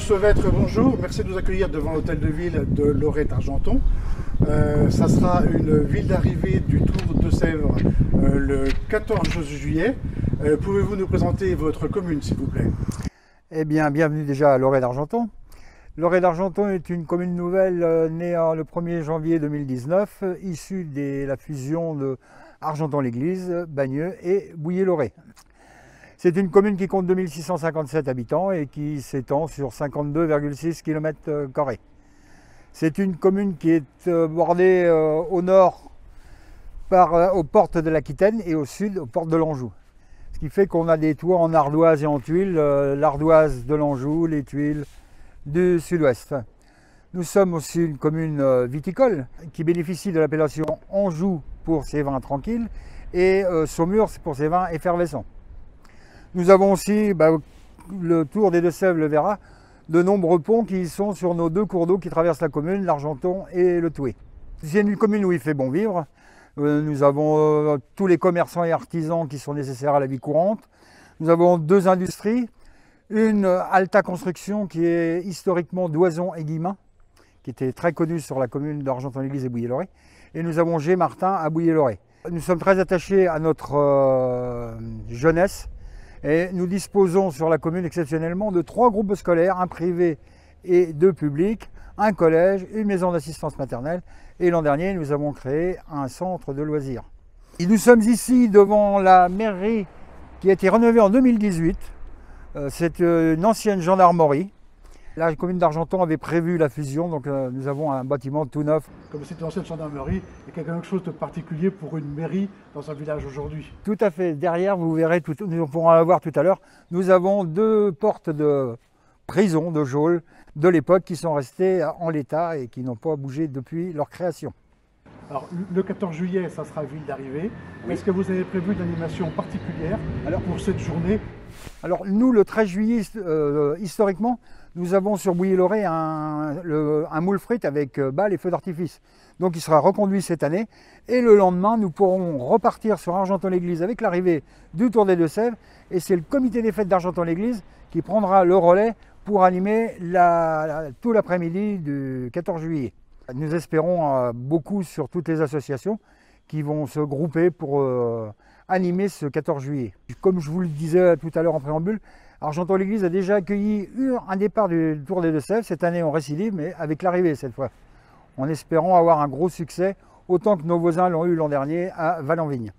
Sauvêtre, bonjour. Merci de nous accueillir devant l'hôtel de ville de Lorette-Argenton. Ça sera une ville d'arrivée du Tour de Sèvres le 14 juillet. Pouvez-vous nous présenter votre commune, s'il vous plaît? Eh bien, bienvenue déjà à Lorette-Argenton. Lorette-Argenton est une commune nouvelle née le 1er janvier 2019, issue de la fusion de Argenton-l'Église, Bagneux et Bouillé-Lorette. C'est une commune qui compte 2657 habitants et qui s'étend sur 52,6 km². C'est une commune qui est bordée au nord aux portes de l'Aquitaine et au sud aux portes de l'Anjou. Ce qui fait qu'on a des toits en ardoise et en tuiles, l'ardoise de l'Anjou, les tuiles du sud-ouest. Nous sommes aussi une commune viticole qui bénéficie de l'appellation Anjou pour ses vins tranquilles et Saumur pour ses vins effervescents. Nous avons aussi, le Tour des Deux-Sèvres le verra, de nombreux ponts qui sont sur nos deux cours d'eau qui traversent la commune, l'Argenton et le Toué. C'est une commune où il fait bon vivre. Nous avons tous les commerçants et artisans qui sont nécessaires à la vie courante. Nous avons deux industries, une Alta Construction qui est historiquement d'Oison et Guillemin, qui était très connue sur la commune d'Argenton-l'Église et Bouillé-Lorette. Et nous avons G. Martin à Bouillé-Lorette. Nous sommes très attachés à notre jeunesse. Et nous disposons sur la commune exceptionnellement de 3 groupes scolaires, un privé et 2 publics, un collège, une maison d'assistance maternelle et l'an dernier nous avons créé un centre de loisirs. Et nous sommes ici devant la mairie qui a été rénovée en 2018, c'est une ancienne gendarmerie. La commune d'Argenton avait prévu la fusion, donc nous avons un bâtiment tout neuf. Comme c'est une ancienne gendarmerie, il y a quelque chose de particulier pour une mairie dans un village aujourd'hui. Tout à fait. Derrière, vous verrez, nous pourrons la voir tout à l'heure, nous avons 2 portes de prison, de geôle, de l'époque qui sont restées en l'état et qui n'ont pas bougé depuis leur création. Alors, le 14 juillet, ça sera ville d'arrivée. Oui. Est-ce que vous avez prévu une animation particulière pour cette journée? Alors, nous, le 13 juillet, historiquement, nous avons sur Bouillé-Lorette un moule frite avec balles et feux d'artifice. Donc, il sera reconduit cette année. Et le lendemain, nous pourrons repartir sur Argenton-l'Église avec l'arrivée du Tour des Deux-Sèvres. Et c'est le comité des fêtes d'Argenton-l'Église qui prendra le relais pour animer tout l'après-midi du 14 juillet. Nous espérons beaucoup sur toutes les associations qui vont se grouper pour animer ce 14 juillet. Comme je vous le disais tout à l'heure en préambule, Argenton-l'Église a déjà accueilli un départ du Tour des Deux-Sèvres. Cette année on récidive, mais avec l'arrivée cette fois. En espérant avoir un gros succès, autant que nos voisins l'ont eu l'an dernier à Val-en-Vigne.